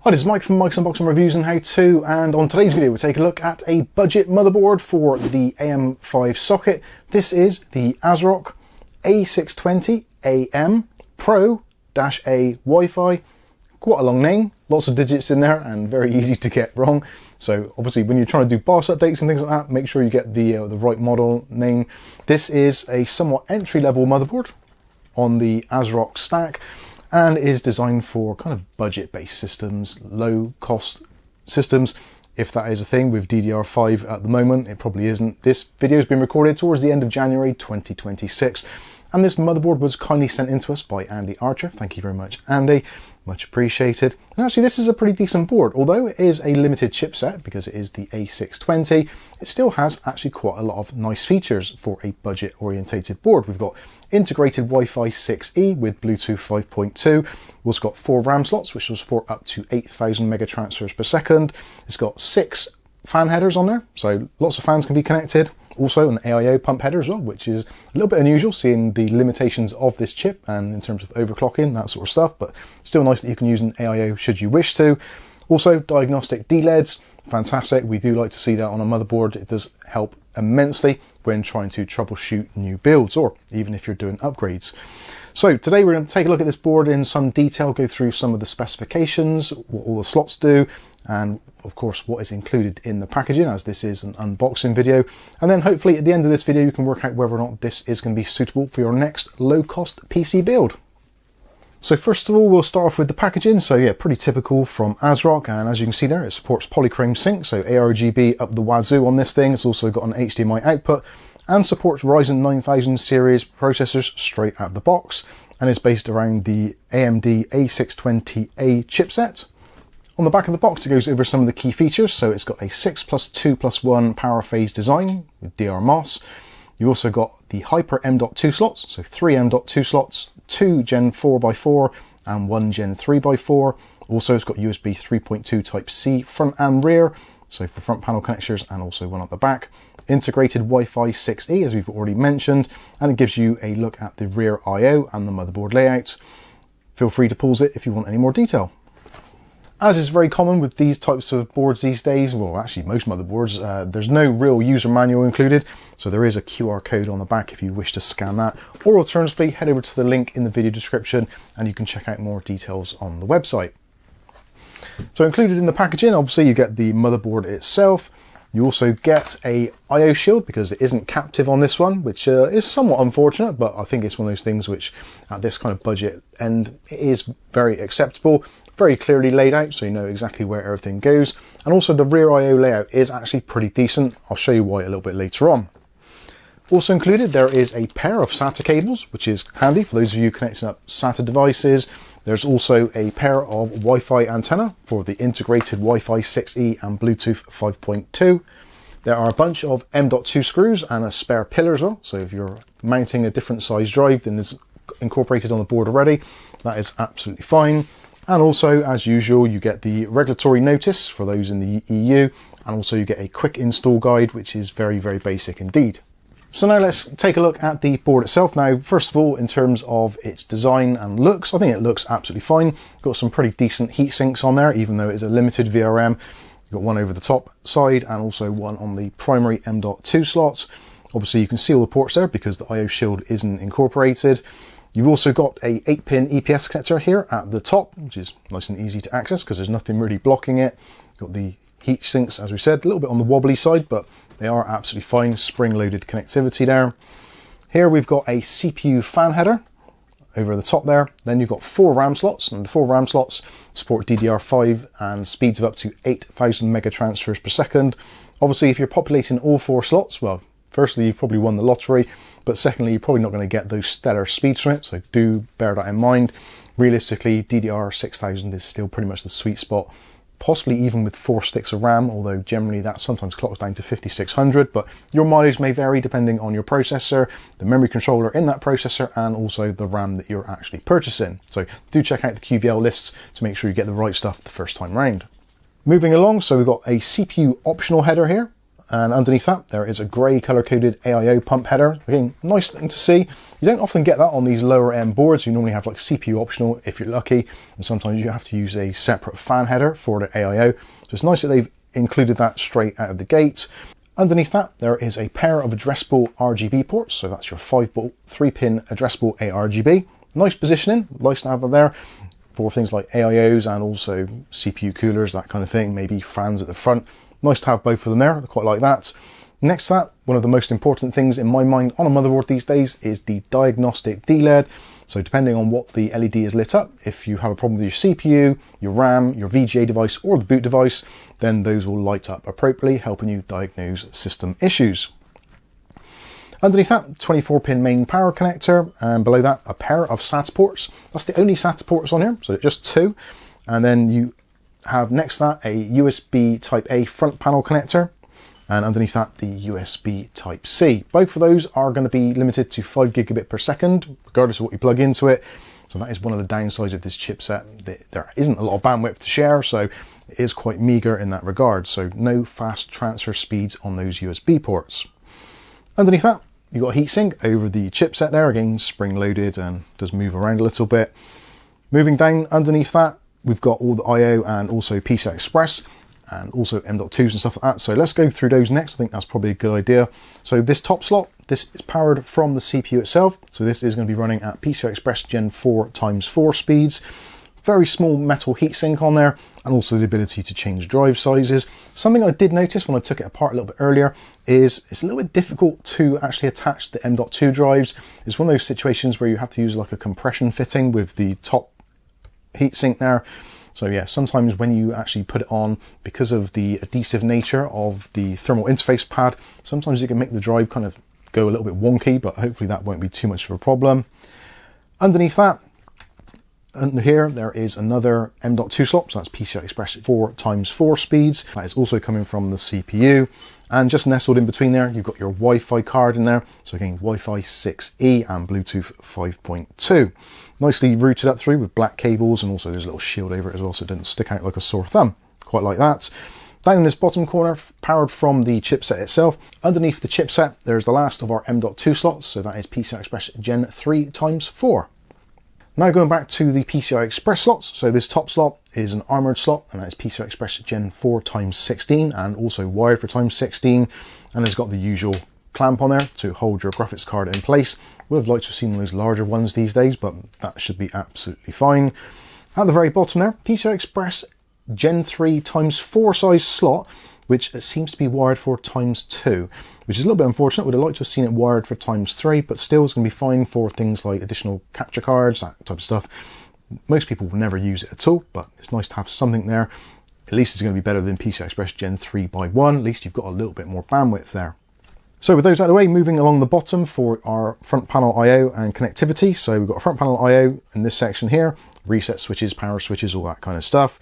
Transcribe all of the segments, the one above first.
Hi, this is Mike from Mike's Unboxing Reviews and How To, and on today's video we'll take a look at a budget motherboard for the AM5 socket. This is the Asrock A620AM ProA WiFi. Quite a long name, lots of digits in there and very easy to get wrong. So obviously when you're trying to do BIOS updates and things like that, make sure you get the right model name. This is a somewhat entry-level motherboard on the Asrock stack, and is designed for kind of budget-based systems, low-cost systems, if that is a thing. With DDR5 at the moment, it probably isn't. This video has been recorded towards the end of January 2026, and this motherboard was kindly sent in to us by Andy Archer. Thank you very much, Andy. Much appreciated. And actually, this is a pretty decent board. Although it is a limited chipset because it is the A620, it still has actually quite a lot of nice features for a budget-orientated board. We've got integrated Wi-Fi 6E with Bluetooth 5.2. We've also got 4 RAM slots, which will support up to 8,000 mega transfers per second. It's got 6 fan headers on there, so lots of fans can be connected. Also an AIO pump header as well, which is a little bit unusual seeing the limitations of this chip and in terms of overclocking, that sort of stuff, but still nice that you can use an AIO should you wish to. Also diagnostic D-LEDs, fantastic. We do like to see that on a motherboard. It does help immensely when trying to troubleshoot new builds or even if you're doing upgrades. So today we're going to take a look at this board in some detail, go through some of the specifications, what all the slots do, and of course what is included in the packaging, as this is an unboxing video. And then hopefully at the end of this video you can work out whether or not this is going to be suitable for your next low-cost PC build. So first of all, we'll start off with the packaging. So yeah, pretty typical from Asrock, and as you can see there, it supports polychrome sync, so ARGB up the wazoo on this thing. It's also got an HDMI output and supports Ryzen 9000 series processors straight out of the box, and is based around the AMD A620A chipset. On the back of the box it goes over some of the key features. So it's got a 6+2+1 power phase design with DRMOS. You've also got the Hyper M.2 slots, so 3 M.2 slots, 2 Gen 4x4 and 1 Gen 3x4. Also it's got USB 3.2 Type-C front and rear, so for front panel connectors, and also one at the back. Integrated Wi-Fi 6E, as we've already mentioned, and it gives you a look at the rear I/O and the motherboard layout. Feel free to pause it if you want any more detail. As is very common with these types of boards these days, well actually most motherboards, there's no real user manual included, so there is a QR code on the back if you wish to scan that, or alternatively head over to the link in the video description and you can check out more details on the website. So included in the packaging, obviously you get the motherboard itself. You also get a I/O shield because it isn't captive on this one, which is somewhat unfortunate, but I think it's one of those things which at this kind of budget end is very acceptable. Very clearly laid out, so you know exactly where everything goes. And also the rear I/O layout is actually pretty decent. I'll show you why a little bit later on. Also included there is a pair of SATA cables, which is handy for those of you connecting up SATA devices. There's also a pair of Wi-Fi antenna for the integrated Wi-Fi 6E and Bluetooth 5.2. There are a bunch of M.2 screws and a spare pillar as well, so if you're mounting a different size drive than is incorporated on the board already, that is absolutely fine. And also, as usual, you get the regulatory notice for those in the EU, and also you get a quick install guide, which is very, very basic indeed. So now let's take a look at the board itself. Now, first of all, in terms of its design and looks, I think it looks absolutely fine. Got some pretty decent heat sinks on there, even though it's a limited VRM. You've got one over the top side and also one on the primary M.2 slots. Obviously, you can see all the ports there because the I/O shield isn't incorporated. You've also got a 8-pin EPS connector here at the top, which is nice and easy to access because there's nothing really blocking it. You've got the heat sinks, as we said, a little bit on the wobbly side, but they are absolutely fine. Spring-loaded connectivity there. Here we've got a CPU fan header over the top there. Then you've got 4 RAM slots, and the 4 RAM slots support DDR5 and speeds of up to 8,000 mega transfers per second. Obviously, if you're populating all 4 slots, well, firstly, you've probably won the lottery, but secondly, you're probably not going to get those stellar speeds from it, so do bear that in mind. Realistically, DDR6000 is still pretty much the sweet spot, possibly even with 4 sticks of RAM, although generally that sometimes clocks down to 5600, but your mileage may vary depending on your processor, the memory controller in that processor, and also the RAM that you're actually purchasing. So do check out the QVL lists to make sure you get the right stuff the first time round. Moving along, so we've got a CPU optional header here, and underneath that there is a grey colour-coded AIO pump header. Again, nice thing to see. You don't often get that on these lower end boards. You normally have like CPU optional if you're lucky, and sometimes you have to use a separate fan header for the AIO. So it's nice that they've included that straight out of the gate. Underneath that there is a pair of addressable RGB ports, so that's your 5-volt 3-pin addressable ARGB. Nice positioning, nice to have that there for things like AIOs and also CPU coolers, that kind of thing, maybe fans at the front. Nice to have both of them there, I quite like that. Next to that, one of the most important things in my mind on a motherboard these days is the Diagnostic D-LED. So depending on what the LED is lit up, if you have a problem with your CPU, your RAM, your VGA device or the boot device, then those will light up appropriately, helping you diagnose system issues. Underneath that, 24-pin main power connector, and below that, a pair of SATA ports. That's the only SATA ports on here, so just 2. And then you have next to that a USB Type A front panel connector, and underneath that the USB Type C. Both of those are going to be limited to 5 gigabit per second, regardless of what you plug into it. So that is one of the downsides of this chipset. There isn't a lot of bandwidth to share, so it is quite meager in that regard. So no fast transfer speeds on those USB ports. Underneath that, you've got a heatsink over the chipset there, again spring loaded and does move around a little bit. Moving down underneath that, we've got all the I/O and also PCI Express and also M.2s and stuff like that. So let's go through those next. I think that's probably a good idea. So this top slot, this is powered from the CPU itself. So this is going to be running at PCI Express Gen 4 ×4 speeds. Very small metal heatsink on there, and also the ability to change drive sizes. Something I did notice when I took it apart a little bit earlier is it's a little bit difficult to actually attach the M.2 drives. It's one of those situations where you have to use like a compression fitting with the top heatsink there. So yeah, sometimes when you actually put it on, because of the adhesive nature of the thermal interface pad, sometimes it can make the drive kind of go a little bit wonky, but hopefully that won't be too much of a problem. Underneath that, under here, there is another M.2 slot, so that's PCI Express 4 ×4 speeds. That is also coming from the CPU. And just nestled in between there, you've got your Wi-Fi card in there. So again, Wi-Fi 6E and Bluetooth 5.2. Nicely routed up through with black cables, and also there's a little shield over it as well, so it doesn't stick out like a sore thumb. Quite like that. Down in this bottom corner, powered from the chipset itself. Underneath the chipset, there's the last of our M.2 slots, so that is PCI Express Gen 3 ×4. Now going back to the PCI Express slots, so this top slot is an armoured slot, and that is PCI Express Gen 4 ×16, and also wired for ×16, and it's got the usual clamp on there to hold your graphics card in place. Would have liked to have seen those larger ones these days, but that should be absolutely fine. At the very bottom there, PCI Express Gen 3 ×4 size slot, which seems to be wired for ×2, which is a little bit unfortunate. Would have liked to have seen it wired for ×3, but still it's going to be fine for things like additional capture cards, that type of stuff. Most people will never use it at all, but it's nice to have something there. At least it's going to be better than PCI Express Gen 3x1. At least you've got a little bit more bandwidth there. So with those out of the way, moving along the bottom for our front panel I/O and connectivity. So we've got a front panel I/O in this section here, reset switches, power switches, all that kind of stuff.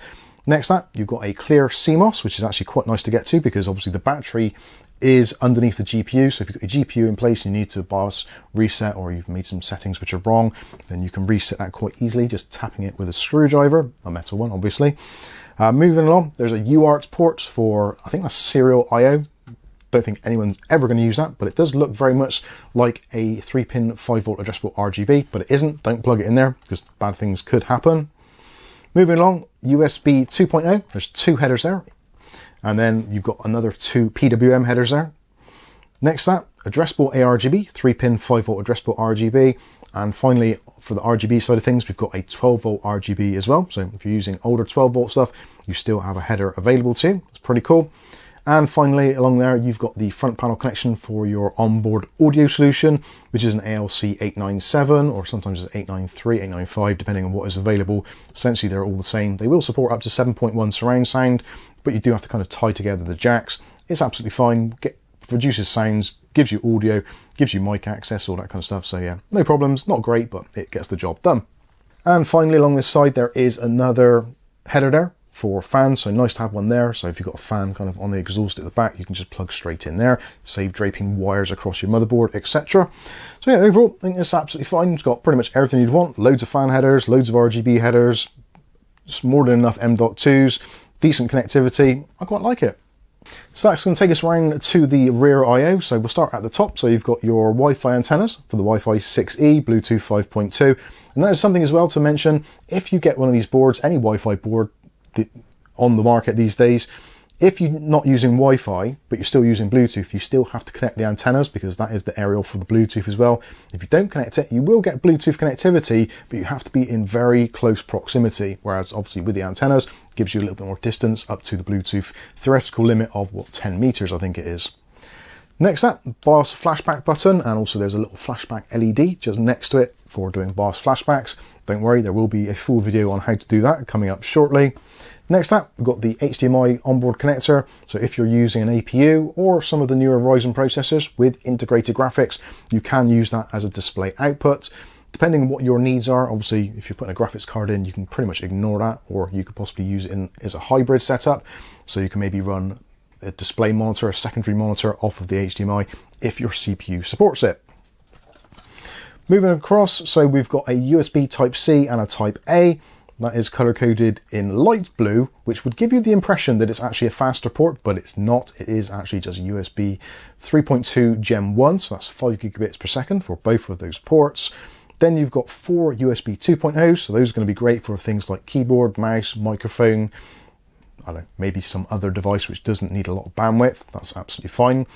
Next to that, you've got a clear CMOS, which is actually quite nice to get to because obviously the battery is underneath the GPU. So if you've got your GPU in place and you need to BIOS reset, or you've made some settings which are wrong, then you can reset that quite easily, just tapping it with a screwdriver, a metal one, obviously. Moving along, there's a UART port for, I think that's serial I/O. Don't think anyone's ever going to use that, but it does look very much like a 3-pin 5-volt addressable RGB, but it isn't. Don't plug it in there because bad things could happen. Moving along, USB 2.0, there's 2 headers there. And then you've got another 2 PWM headers there. Next to that, addressable ARGB, 3-pin 5-volt addressable RGB. And finally, for the RGB side of things, we've got a 12-volt RGB as well. So if you're using older 12-volt stuff, you still have a header available to you. It's pretty cool. And finally, along there, you've got the front panel connection for your onboard audio solution, which is an ALC 897, or sometimes it's 893, 895, depending on what is available. Essentially, they're all the same. They will support up to 7.1 surround sound, but you do have to kind of tie together the jacks. It's absolutely fine. Produces sounds, gives you audio, gives you mic access, all that kind of stuff. So yeah, no problems. Not great, but it gets the job done. And finally, along this side, there is another header there for fans, so nice to have one there. So if you've got a fan kind of on the exhaust at the back, you can just plug straight in there, save draping wires across your motherboard, etc. So yeah, overall, I think it's absolutely fine. It's got pretty much everything you'd want. Loads of fan headers, loads of RGB headers, just more than enough M.2s, decent connectivity. I quite like it. So that's going to take us around to the rear I/O. So we'll start at the top. So you've got your Wi-Fi antennas for the Wi-Fi 6E, Bluetooth 5.2. And that is something as well to mention. If you get one of these boards, any Wi-Fi board on the market these days, if you're not using Wi-Fi, but you're still using Bluetooth, you still have to connect the antennas because that is the aerial for the Bluetooth as well. If you don't connect it, you will get Bluetooth connectivity, but you have to be in very close proximity. Whereas obviously with the antennas, it gives you a little bit more distance up to the Bluetooth theoretical limit of what, 10 meters, I think it is. Next up, BIOS flashback button, and also there's a little flashback LED just next to it for doing BIOS flashbacks. Don't worry, there will be a full video on how to do that coming up shortly. Next up, we've got the HDMI onboard connector. So if you're using an APU or some of the newer Ryzen processors with integrated graphics, you can use that as a display output. Depending on what your needs are, obviously, if you're putting a graphics card in, you can pretty much ignore that, or you could possibly use it as a hybrid setup. So you can maybe run a display monitor, a secondary monitor off of the HDMI if your CPU supports it. Moving across, so we've got a USB Type-C and a Type-A. That is color-coded in light blue, which would give you the impression that it's actually a faster port, but it's not. It is actually just USB 3.2 Gen 1, so that's 5 gigabits per second for both of those ports. Then you've got 4 USB 2.0, so those are going to be great for things like keyboard, mouse, microphone, I don't know, maybe some other device which doesn't need a lot of bandwidth. That's absolutely fine.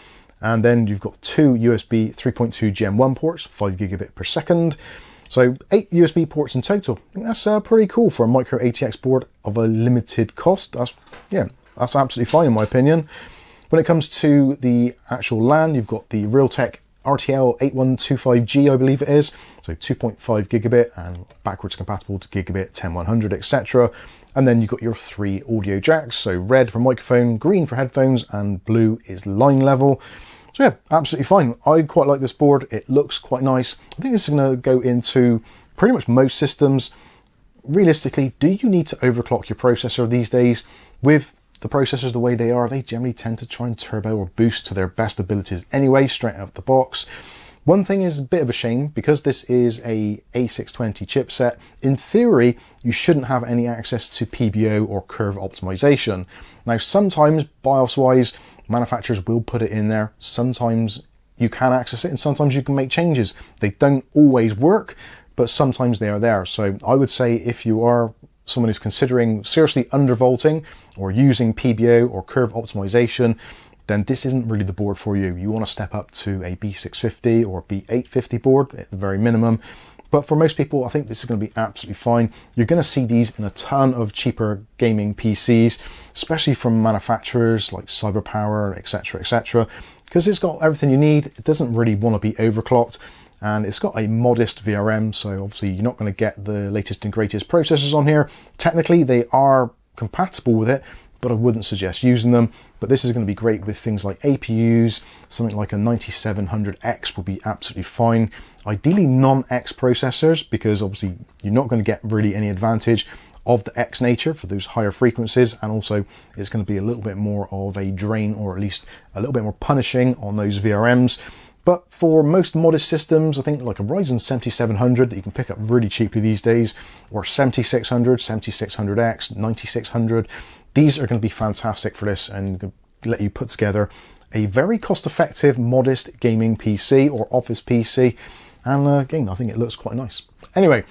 And then you've got 2 USB 3.2 Gen 1 ports, 5 gigabit per second. So 8 USB ports in total. I think that's pretty cool for a micro ATX board of a limited cost. That's absolutely fine in my opinion. When it comes to the actual LAN, you've got the Realtek RTL 8125G, I believe it is. So 2.5 gigabit and backwards compatible to gigabit, 10100, etc. And then you've got your 3 audio jacks. So red for microphone, green for headphones, and blue is line level. So yeah, absolutely fine. I quite like this board. It looks quite nice. I think this is going to go into pretty much most systems. Realistically, do you need to overclock your processor these days? With the processors the way they are, they generally tend to try and turbo or boost to their best abilities anyway, straight out of the box. One thing is a bit of a shame, because this is a A620 chipset, in theory, you shouldn't have any access to PBO or curve optimization. Now, sometimes BIOS-wise, manufacturers will put it in there. Sometimes you can access it and sometimes you can make changes. They don't always work, but sometimes they are there. So I would say if you are someone who's considering seriously undervolting or using PBO or curve optimization, then this isn't really the board for you. You want to step up to a B650 or B850 board at the very minimum. But for most people, I think this is going to be absolutely fine. You're going to see these in a ton of cheaper gaming PCs, especially from manufacturers like CyberPower, etc., etc., because it's got everything you need. It doesn't really want to be overclocked, and it's got a modest VRM, so obviously you're not going to get the latest and greatest processors on here. Technically, they are compatible with it, but I wouldn't suggest using them. But this is going to be great with things like APUs. Something like a 9700X will be absolutely fine. Ideally non-X processors, because obviously you're not going to get really any advantage of the X nature for those higher frequencies, and also it's going to be a little bit more of a drain, or at least a little bit more punishing on those VRMs. But for most modest systems, I think like a Ryzen 7700 that you can pick up really cheaply these days, or 7600, 7600X, 9600, these are going to be fantastic for this and let you put together a very cost-effective, modest gaming PC or office PC. And again, I think it looks quite nice. Anyway,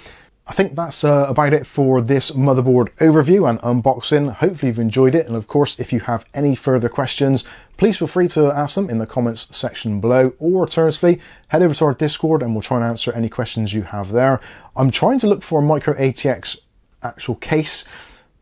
I think that's about it for this motherboard overview and unboxing. Hopefully you've enjoyed it. And of course, if you have any further questions, please feel free to ask them in the comments section below, or alternatively, head over to our Discord and we'll try and answer any questions you have there. I'm trying to look for a micro ATX actual case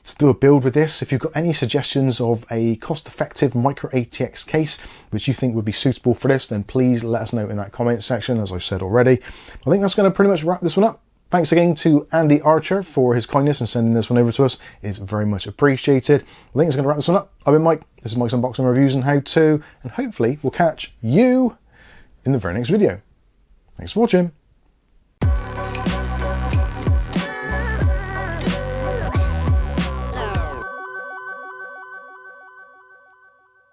to do a build with this. If you've got any suggestions of a cost-effective micro ATX case which you think would be suitable for this, then please let us know in that comment section, as I've said already. I think that's going to pretty much wrap this one up. Thanks again to Andy Archer for his kindness in sending this one over to us. It's very much appreciated. I think it's going to wrap this one up. I've been Mike. This is Mike's Unboxing Reviews and How To, and hopefully we'll catch you in the very next video. Thanks for watching.